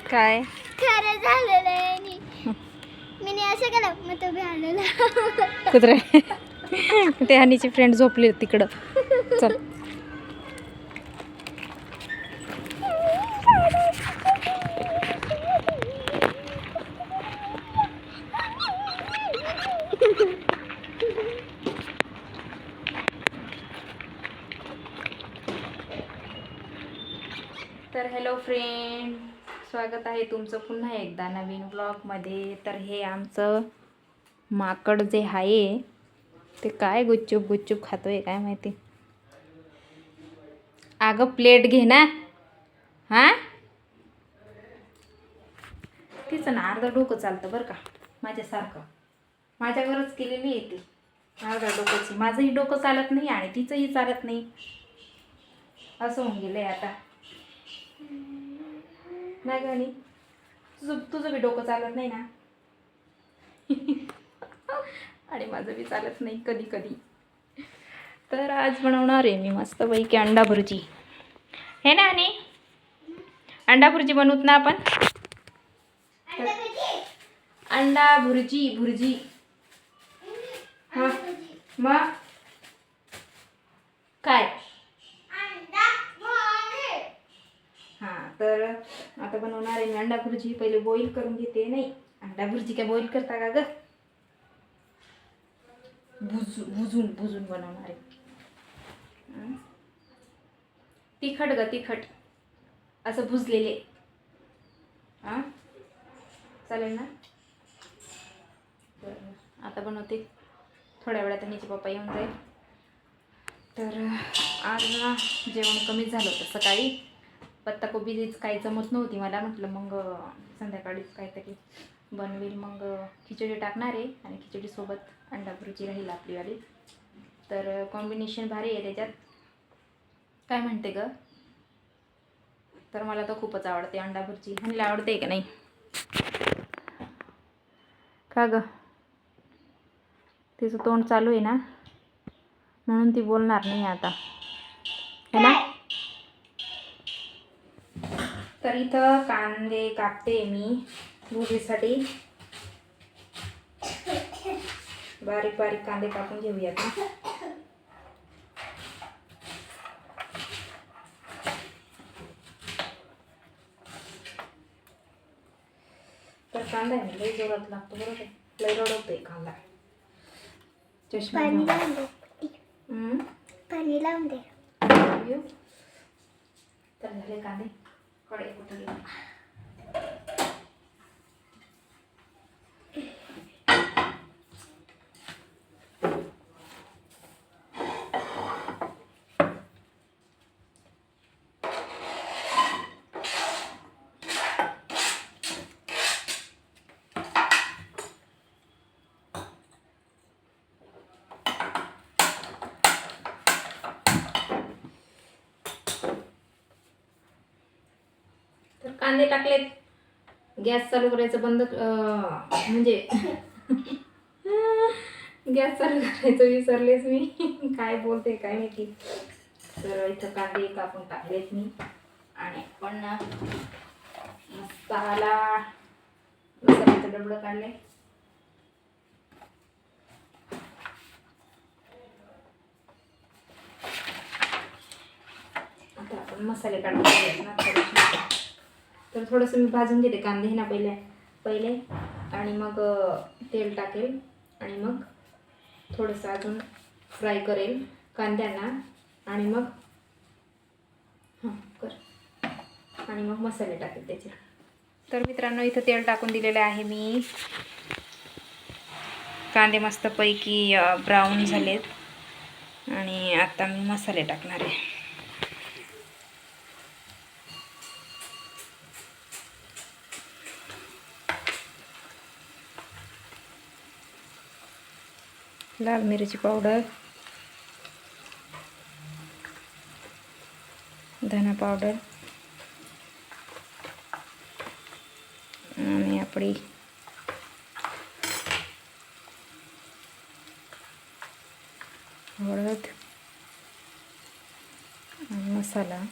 काय खरं झालेलं आहे मी असं केलं मग तो आलेला कुत्रे ते हनीची फ्रेंड झोपली तिकडं. चल तर हॅलो फ्रेंड, स्वागत आहे तुमचं पुन्हा एकदा नवीन ब्लॉगमध्ये. तर हे आमचं माकड जे आहे ते काय गुच्चूप गुच्चूप खातोय काय माहिती. अगं प्लेट घे ना. हां तिचं ना अर्धं डोकं चालतं बरं का माझ्यासारखं. माझ्यावरच केलेली आहे ती अर्धा डोकंची. माझंही डोकं चालत नाही आणि तिचंही चालत नाही, असं होऊन गेलंय आता. नाही गाणी तुझं बी डोकं चालत नाही ना आणि माझं बी चालत नाही कधी कधी. तर आज बनवणार आहे मी मस्तपैकी अंडा भुर्जी. हे ना आणि अंडा भुर्जी बनवत ना आपण. अंडा भुर्जी भुर्जी. हां मग काय. हां तर आता बनवणार आहे मी अंडा भुर्जी. पहिले बॉईल करून घेते. नाही अंडा भुर्जी काय बॉईल करता का ग, भुजून बनवणार आहे. तिखट ग तिखट असं भुजलेले. हां चालेल ना. तर आता बनवते. थोड्या वेळात नीचे पप्पा येऊन जाईल. तर आज ना जेवण कमीच झालं होतं सकाळी. पत्ताकोबीच काही जमत नव्हती मला. म्हटलं मग संध्याकाळीच काहीतरी बनवेल. मग खिचडी टाकणार आहे आणि खिचडीसोबत अंडा भुर्जी राहील आपलीवाली. तर कॉम्बिनेशन भारी आहे त्याच्यात. काय म्हणते ग. तर मला तर खूपच आवडते अंडा भुर्जी. ह्याला आवडते का नाही का ग. तिचं तोंड चालू आहे ना म्हणून ती बोलणार नाही आता है ना. तर इथं कांदे कापते मी भुर्जीसाठी. बारीक बारीक कांदे कापून घेऊयात ना. तर कांदा आहे लई जोरात लागतो बरोबर. लई रडवतोय कांदा. चष्मा पाणी लावून दे. तर झाले कांदे. कढई कुठं गेली. तर कांदे टाकलेत. गॅस चालू करायचं बंद म्हणजे गॅस चालू करायचं विसरलेच मी. काय बोलते काय माहिती. तर इथं कांदे कापून टाकलेत मी. आणि पण मसाल्याचं डबडं काढले. आता आपण मसाले काढून घेऊयात ना थोडेसे. तर थोडंसं मी भाजून घेते कांदे ना पहिले आणि मग तेल टाकेल आणि मग थोडंसं अजून फ्राय करेल कांद्यांना आणि मग आणि मग मसाले टाकेल त्याचे. तर मित्रांनो इथं तेल टाकून दिलेलं आहे मी. कांदे मस्तपैकी ब्राऊन झालेत आणि आता मी मसाले टाकणार आहे. लाल मिरची पावडर, धना पावडर आणि आपली हळद आणि मसाला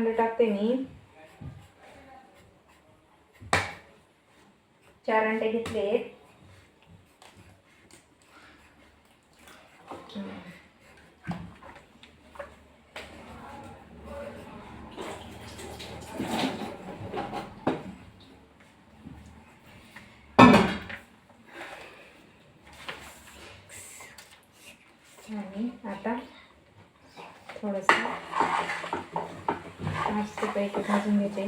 अंडे टाकते मी. 4 अंडे घेतले. आणि आता थोडंसं मस्तपैकी भाजून घेते.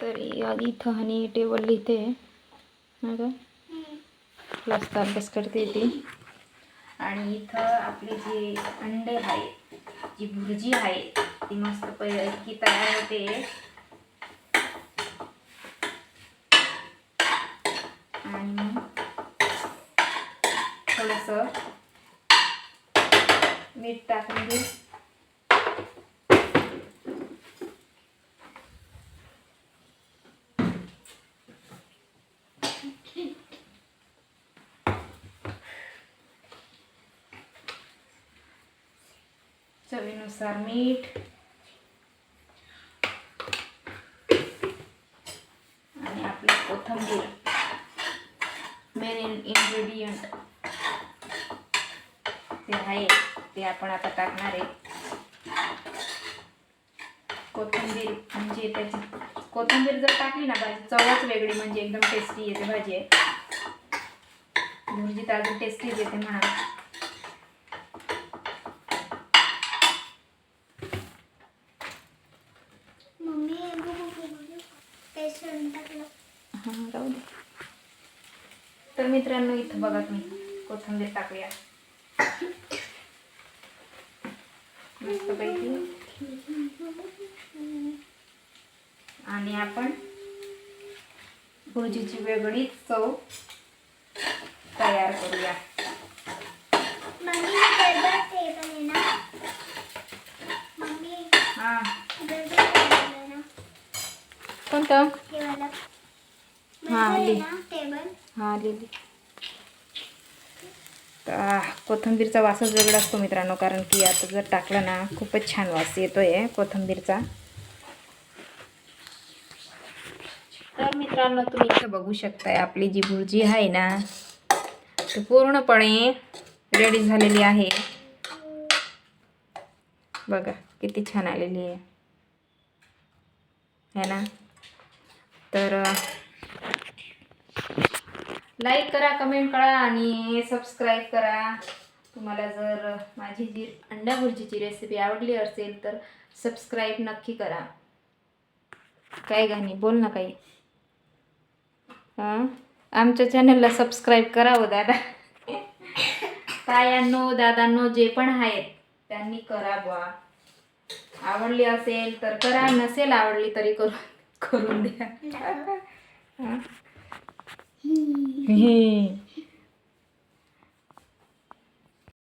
तरी इथं आणि टेबल लिहिते का क्लासचा अभ्यास करते ती. आणि इथं आपली जी अंडे आहे, जी भुर्जी आहे ती मस्त पैकी तयार होते. आणि मग थोडंसं मीठ टाकून घेऊ. चवीनुसार मीठ आणि आपली कोथिंबीर, मेन इन्ग्रेडियंट ते आहे ते आपण आता टाकणार आहे. कोथिंबीर म्हणजे त्याची कोथिंबीर जर टाकली ना भाजी चवच वेगळी, म्हणजे एकदम टेस्टी येते भाजी आहे. भुर्जी तर अजून टेस्टीच येते म्हणा. हां राहू दे. तर मित्रांनो इथं बघा तुम्ही कोथिंबीर टाकूया मस्तपैकी. आणि आपण भुर्जीची वेगळीच चव तयार करूया. हां कोणतं? हां लिही. हां लिहिली. तर कोथिंबीरचा वासच वेगळा असतो मित्रांनो, कारण की आता जर टाकलं ना खूपच छान वास येतोय कोथिंबीरचा. तर मित्रांनो तुम्ही इथं बघू शकताय आपली जी भुर्जी आहे ना ती पूर्णपणे रेडी झालेली आहे. बघा किती छान आलेली आहे है ना. तर लाईक करा, कमेंट करा आणि सबस्क्राईब करा. तुम्हाला जर माझी जी अंडा भुर्जीची रेसिपी आवडली असेल तर सबस्क्राईब नक्की करा. काय गाणी बोल ना काही. हां आमच्या चॅनलला सबस्क्राईब करा हो दादा. तायांनो दादांनो जे पण आहेत त्यांनी करा बुवा. आवडली असेल तर करा, नसेल आवडली तरी करून द्या.